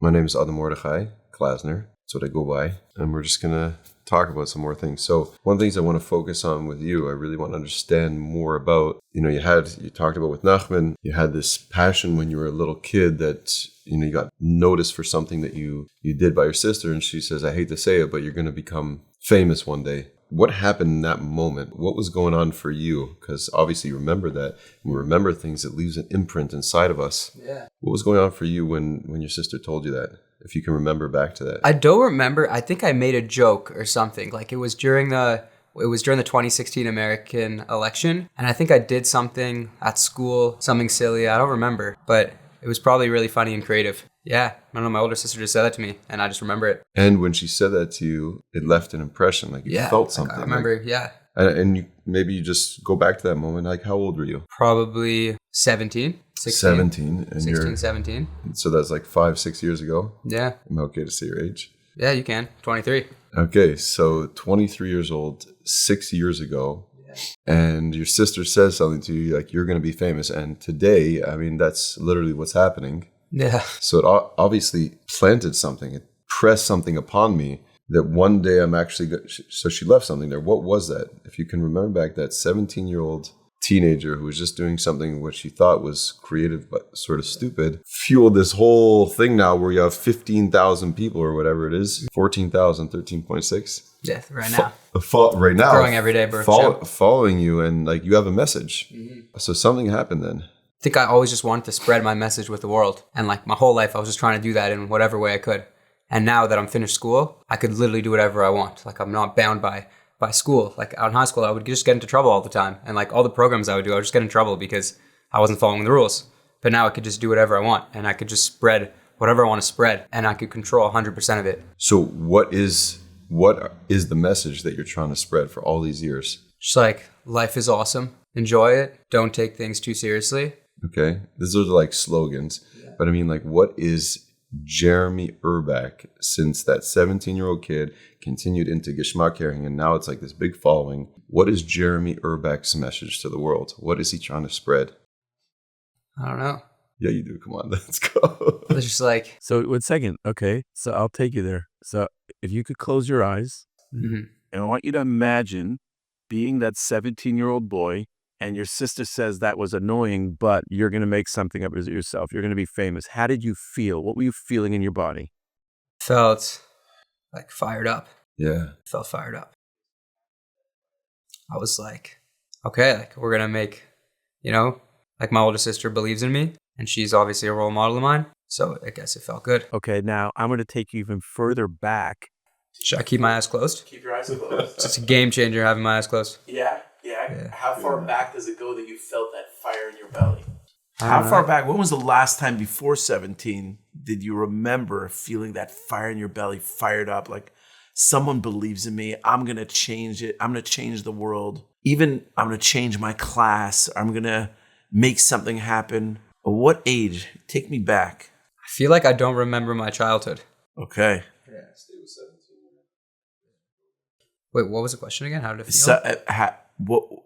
My name is Adam Mordechai Klasner. That's what I go by. And we're just going to talk about some more things. So one of the things I want to focus on with you, I really want to understand more about, you talked about with Nachman, you had this passion when you were a little kid that, you got noticed for something that you did by your sister. And she says, I hate to say it, but you're going to become famous one day. What happened in that moment? What was going on for you? Because obviously you remember that. And we remember things that leaves an imprint inside of us. Yeah. What was going on for you when your sister told you that? If you can remember back to that. I don't remember. I think I made a joke or something. Like it was during the 2016 American election. And I think I did something at school, something silly. I don't remember. But it was probably really funny and creative. Yeah. I don't know. My older sister just said that to me and I just remember it. And when she said that to you, it left an impression. Like you felt something. I remember. Yeah. And maybe you just go back to that moment. Like how old were you? Probably 17. 17. And 16, 17. So that's like 5-6 years ago? Yeah. I'm okay to say your age? Yeah, you can. 23. Okay, so 23 years old, 6 years ago, and your sister says something to you like you're going to be famous. And today, I mean, that's literally what's happening. Yeah. So it obviously planted something. It pressed something upon me that one day I'm actually going to... So she left something there. What was that? If you can remember back, that 17-year-old teenager who was just doing something what she thought was creative but sort of stupid, fueled this whole thing now where you have 15,000 people or whatever it is, 14,000, 13.6. Yeah, right now. Right now. Growing every day, bro. Following you and like you have a message. Mm-hmm. So something happened then. I think I always just wanted to spread my message with the world. And like my whole life, I was just trying to do that in whatever way I could. And now that I'm finished school, I could literally do whatever I want. Like I'm not bound by school. Like out in high school, I would just get into trouble all the time. And like all the programs I would do, I would just get in trouble because I wasn't following the rules. But now I could just do whatever I want and I could just spread whatever I want to spread and I could control 100% of it. So what is the message that you're trying to spread for all these years? Just like life is awesome. Enjoy it. Don't take things too seriously. Okay. These are like slogans. Yeah. But I mean, like what is Jeremy Urbach, since that 17-year-old kid continued into Geschmack Herring, and now it's like this big following. What is Jeremy Urbach's message to the world? What is he trying to spread? I don't know. Yeah, you do. Come on, let's go. It's just like... So 1 second. Okay, so I'll take you there. So if you could close your eyes, and I want you to imagine being that 17-year-old boy, and your sister says that was annoying, but you're going to make something of it yourself. You're going to be famous. How did you feel? What were you feeling in your body? Felt like fired up. Yeah. Felt fired up. I was like, okay, like we're going to make, like my older sister believes in me and she's obviously a role model of mine. So I guess it felt good. Okay, now I'm going to take you even further back. Should I keep my eyes closed? Keep your eyes closed. It's a game changer having my eyes closed. Yeah. How far back does it go that you felt that fire in your belly? How far back? When was the last time before 17 did you remember feeling that fire in your belly, fired up, like someone believes in me, I'm going to change it, I'm going to change the world, even I'm going to change my class, I'm going to make something happen? What age? Take me back. I feel like I don't remember my childhood. Okay. Yeah, stay with 17. Wait, what was the question again? How did it feel?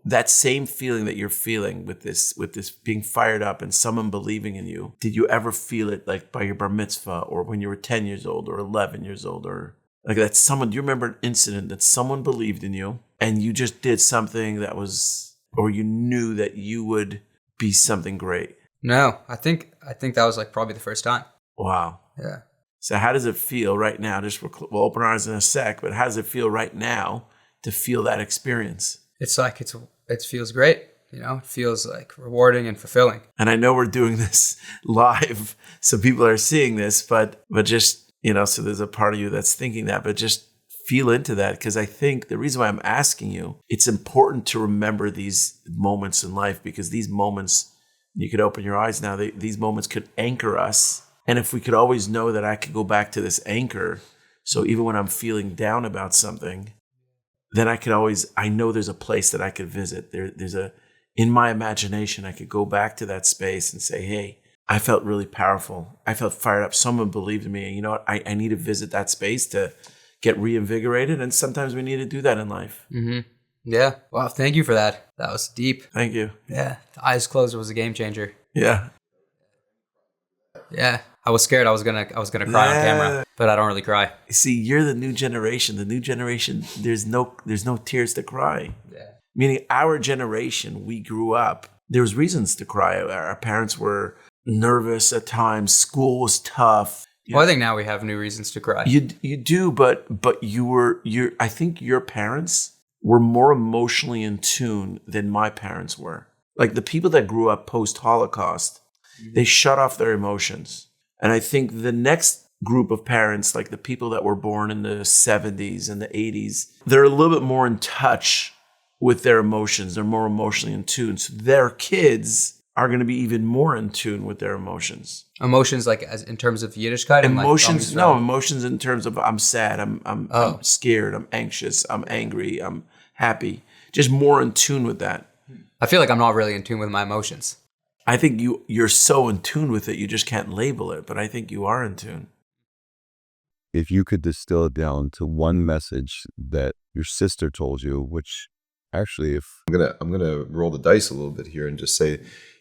That same feeling that you're feeling with this being fired up and someone believing in you, did you ever feel it like by your bar mitzvah or when you were 10 years old or 11 years old or like that someone, do you remember an incident that someone believed in you and you just did something that was, or you knew that you would be something great? No, I think that was like probably the first time. Wow. Yeah. So how does it feel right now? We'll open our eyes in a sec, but how does it feel right now to feel that experience? It's like it feels great. It feels like rewarding and fulfilling. And I know we're doing this live, so people are seeing this, but just, so there's a part of you that's thinking that, but just feel into that. Because I think the reason why I'm asking you, it's important to remember these moments in life because these moments, you could open your eyes now, these moments could anchor us. And if we could always know that I could go back to this anchor, so even when I'm feeling down about something, then I know there's a place that I could visit. In my imagination, I could go back to that space and say, hey, I felt really powerful. I felt fired up. Someone believed in me. And you know what? I need to visit that space to get reinvigorated. And sometimes we need to do that in life. Mm-hmm. Yeah. Wow. Thank you for that. That was deep. Thank you. Yeah. The eyes closed was a game changer. Yeah. Yeah. I was scared I was gonna cry on camera, but I don't really cry. See, you're the new generation. The new generation, there's no tears to cry. Yeah. Meaning our generation, we grew up, there was reasons to cry. Our parents were nervous at times. School was tough. Well, I think now we have new reasons to cry. You do, but I think your parents were more emotionally in tune than my parents were. Like the people that grew up post-Holocaust, they shut off their emotions. And I think the next group of parents, like the people that were born in the 70s and the 80s, they're a little bit more in touch with their emotions. They're more emotionally in tune. So their kids are going to be even more in tune with their emotions. Emotions like as in terms of Yiddishkeit? Emotions, no, emotions in terms of I'm sad, I'm scared, I'm anxious, I'm angry, I'm happy. Just more in tune with that. I feel like I'm not really in tune with my emotions. I think you're so in tune with it, you just can't label it, but I think you are in tune. If you could distill it down to one message that your sister told you, which actually if I'm gonna roll the dice a little bit here and just say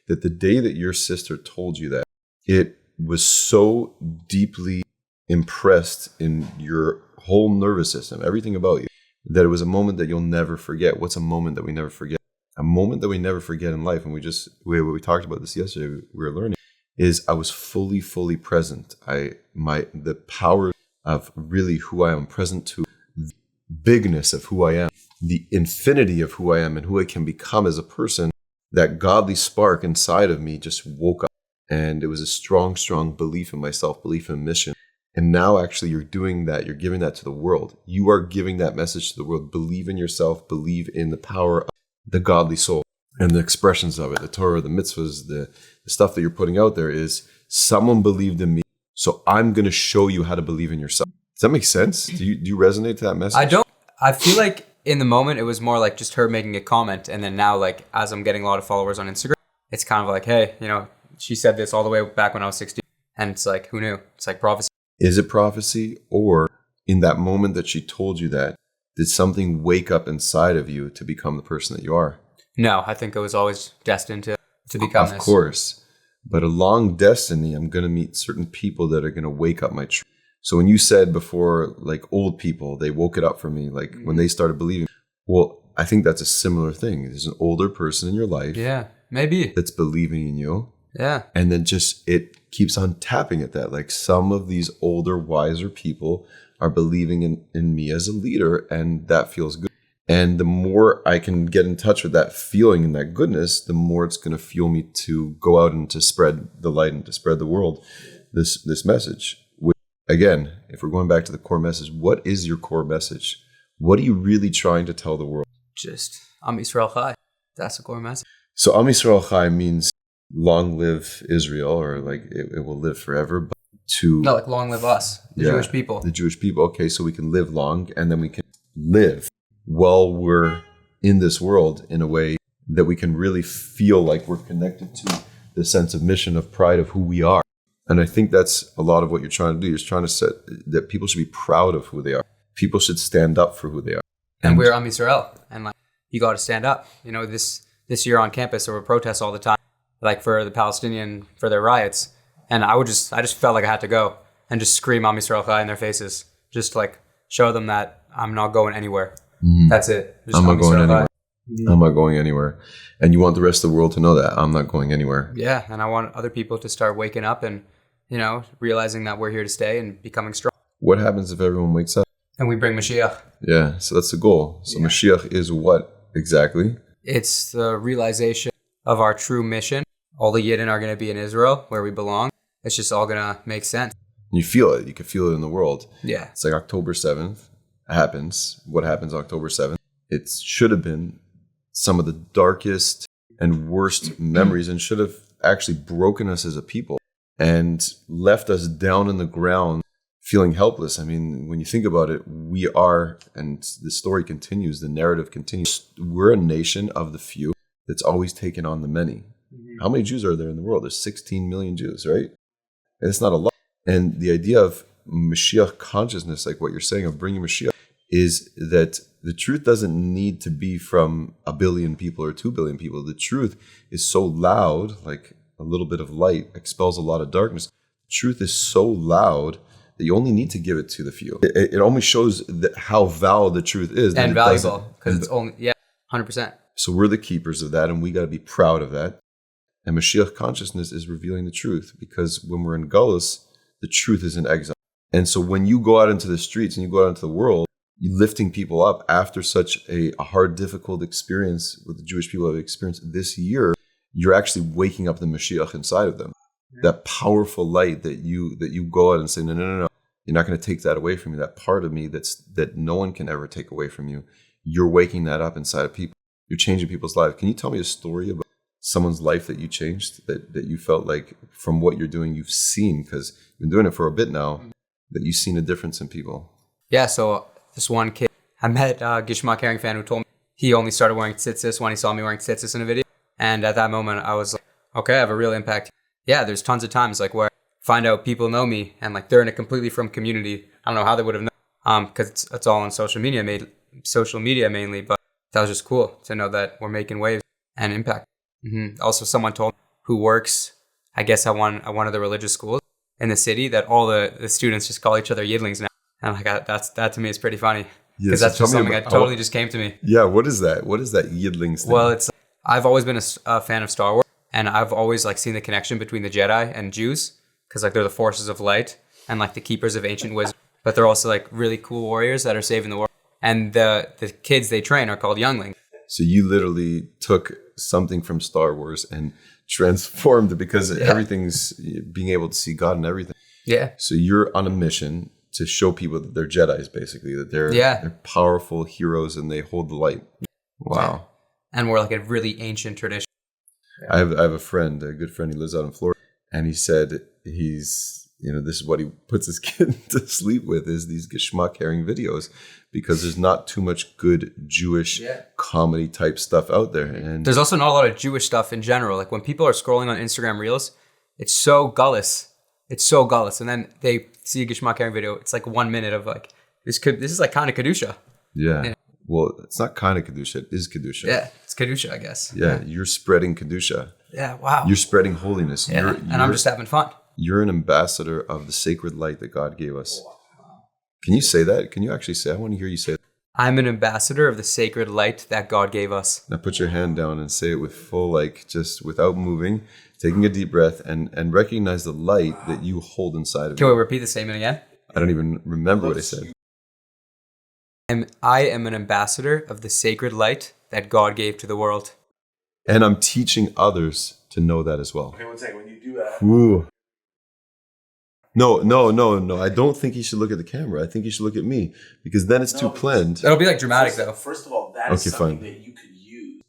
that the day that your sister told you that, it was so deeply impressed in your whole nervous system, everything about you, that it was a moment that you'll never forget. What's a moment that we never forget? A moment that we never forget in life, and we talked about this yesterday, we were learning, is I was fully present. The power of really who I am, present to the bigness of who I am, the infinity of who I am and who I can become as a person, that godly spark inside of me just woke up. And it was a strong belief in myself, belief in mission. And now actually you're doing that, you're giving that to the world. You are giving that message to the world. Believe in yourself, believe in the power of the godly soul and the expressions of it, the Torah, the mitzvahs, the stuff that you're putting out there is someone believed in me. So I'm going to show you how to believe in yourself. Does that make sense? Do you resonate to that message? I don't. I feel like in the moment it was more like just her making a comment. And then now, like, as I'm getting a lot of followers on Instagram, it's kind of like, hey, she said this all the way back when I was 16. And it's like, who knew? It's like prophecy. Is it prophecy? Or in that moment that she told you that, did something wake up inside of you to become the person that you are? No, I think I was always destined to become this. Of course. But along destiny, I'm going to meet certain people that are going to wake up my truth. So when you said before, like old people, they woke it up for me, like when they started believing. Well, I think that's a similar thing. There's an older person in your life. Yeah, maybe. That's believing in you. Yeah. And then just it keeps on tapping at that. Like some of these older, wiser people are believing in me as a leader, and that feels good. And the more I can get in touch with that feeling and that goodness, the more it's going to fuel me to go out and to spread the light and to spread the world this message. Which, again, if we're going back to the core message, what is your core message? What are you really trying to tell the world? Just Am Yisrael Chai. That's the core message. So Am Yisrael Chai means long live Israel, or like it will live forever. But no, like long live us, the Jewish people. The Jewish people. Okay, so we can live long, and then we can live while we're in this world in a way that we can really feel like we're connected to the sense of mission, of pride, of who we are. And I think that's a lot of what you're trying to do. You're trying to set that people should be proud of who they are. People should stand up for who they are. And we're Am Yisrael, and like you got to stand up. This year on campus there were protests all the time, like for the Palestinian, for their riots. And I just felt like I had to go and just scream Am Yisrael Chai in their faces, just to like show them that I'm not going anywhere. Mm-hmm. That's it. Just I'm not going anywhere. I'm not going anywhere. And you want the rest of the world to know that I'm not going anywhere. Yeah, and I want other people to start waking up and, realizing that we're here to stay and becoming strong. What happens if everyone wakes up? And we bring Mashiach. Yeah, so that's the goal. So Mashiach is what exactly? It's the realization of our true mission. All the Yidden are going to be in Israel, where we belong. It's just all going to make sense. You feel it. You can feel it in the world. Yeah. It's like October 7th happens. What happens October 7th? It should have been some of the darkest and worst memories, and should have actually broken us as a people and left us down in the ground feeling helpless. I mean, when you think about it, we are, and the story continues, the narrative continues. We're a nation of the few that's always taken on the many. Mm-hmm. How many Jews are there in the world? There's 16 million Jews, right? And it's not a lot. And the idea of Mashiach consciousness, like what you're saying of bringing Mashiach, is that the truth doesn't need to be from 1 billion people or 2 billion people. The truth is so loud, like a little bit of light expels a lot of darkness. Truth is so loud that you only need to give it to the few. It only shows how valid the truth is. And valuable, because it's only, 100%. So we're the keepers of that, and we got to be proud of that. And Mashiach consciousness is revealing the truth, because when we're in Gullus, the truth is in exile. And so when you go out into the streets and you go out into the world, you're lifting people up after such a hard, difficult experience with the Jewish people have experienced this year, you're actually waking up the Mashiach inside of them. That powerful light that you go out and say, no, you're not going to take that away from me. That part of me that no one can ever take away from you. You're waking that up inside of people. You're changing people's lives. Can you tell me a story about someone's life that you changed, that you felt like from what you're doing, you've seen, because you've been doing it for a bit now, that you've seen a difference in people? Yeah, so this one kid, I met a Gishmak Herring fan who told me he only started wearing tzitzis when he saw me wearing tzitzis in a video. And at that moment, I was like, okay, I have a real impact. Yeah, there's tons of times like where I find out people know me and like they're in a completely from community. I don't know how they would have known, because it's all on social media mainly, but that was just cool to know that we're making waves and impact. Also, someone told me who works, I guess at one of the religious schools in the city, that all the students just call each other Yidlings now. And like that to me is pretty funny, because that's just something that totally just came to me. Yeah, what is that? What is that Yidlings thing? Well, I've always been a fan of Star Wars, and I've always like seen the connection between the Jedi and Jews, because like they're the forces of light and like the keepers of ancient wisdom, but they're also like really cool warriors that are saving the world. And the kids they train are called younglings. So you literally took something from Star Wars and transformed it, because everything's being able to see God and everything. Yeah. So you're on a mission to show people that they're Jedis, basically, that they're powerful heroes and they hold the light. Wow. And we're like a really ancient tradition. I have a friend, a good friend, he lives out in Florida, and he said this is what he puts his kid to sleep with, is these Geschmack Herring videos, because there's not too much good Jewish comedy type stuff out there. And there's also not a lot of Jewish stuff in general. Like when people are scrolling on Instagram Reels, it's so gullus. And then they see a Geschmack Herring video. It's like 1 minute of like, this is like kind of Kedusha. Yeah. Well, it's not kind of Kedusha. It is Kedusha. Yeah, it's Kedusha, I guess. Yeah, you're spreading Kedusha. Yeah, wow. You're spreading holiness. Yeah, and I'm just having fun. You're an ambassador of the sacred light that God gave us. Can you say that? Can you actually say? I want to hear you say that. I'm an ambassador of the sacred light that God gave us. Now put your hand down and say it with full, like, just without moving, taking a deep breath, and recognize the light that you hold inside of you. Can we repeat the statement again? I don't even remember what I said. I am an ambassador of the sacred light that God gave to the world. And I'm teaching others to know that as well. Okay, one second. When you do that... Ooh. No. I don't think he should look at the camera. I think he should look at me, because then it's too planned. It'll be like dramatic though. First of all, that is something that you could use.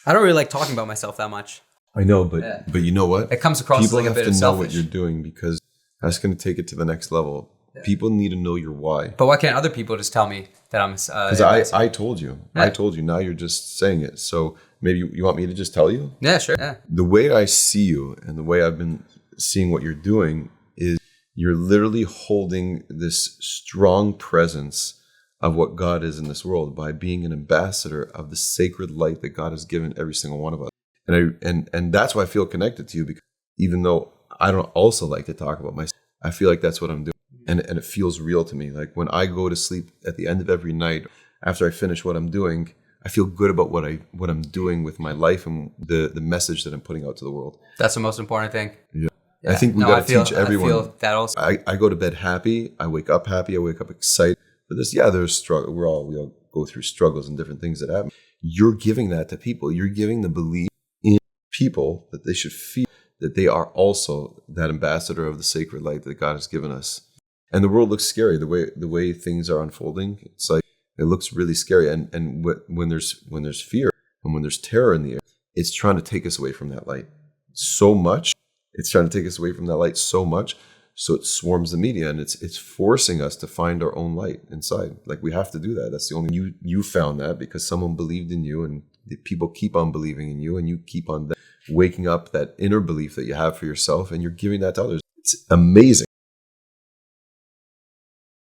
I don't really like talking about myself that much. I know, but you know what? It comes across People as like a bit of have to know selfish. what you're doing, because that's going to take it to the next level. Yeah. People need to know your why. But why can't other people just tell me that I'm? Because I told you. Yeah. I told you. Now you're just saying it. So maybe you want me to just tell you? Yeah, sure. Yeah. The way I see you and the way I've been seeing what you're doing is you're literally holding this strong presence of what God is in this world by being an ambassador of the sacred light that God has given every single one of us. And that's why I feel connected to you, because even though I don't also like to talk about myself, I feel like that's what I'm doing. And it feels real to me. Like when I go to sleep at the end of every night, after I finish what I'm doing, I feel good about what I'm doing with my life and the message that I'm putting out to the world. That's the most important thing. Yeah. I think we got to teach everyone. I feel that also. I go to bed happy. I wake up happy. I wake up excited. But there's struggle. We all go through struggles and different things that happen. You're giving that to people. You're giving the belief in people that they should feel that they are also that ambassador of the sacred light that God has given us. And the world looks scary. The way things are unfolding, it's like it looks really scary. And when there's fear and when there's terror in the air, it's trying to take us away from that light so much. It's trying to take us away from that light so much. So it swarms the media, and it's forcing us to find our own light inside. Like we have to do that. That's the only you found that because someone believed in you, and the people keep on believing in you, and you keep on waking up that inner belief that you have for yourself, and you're giving that to others. It's amazing.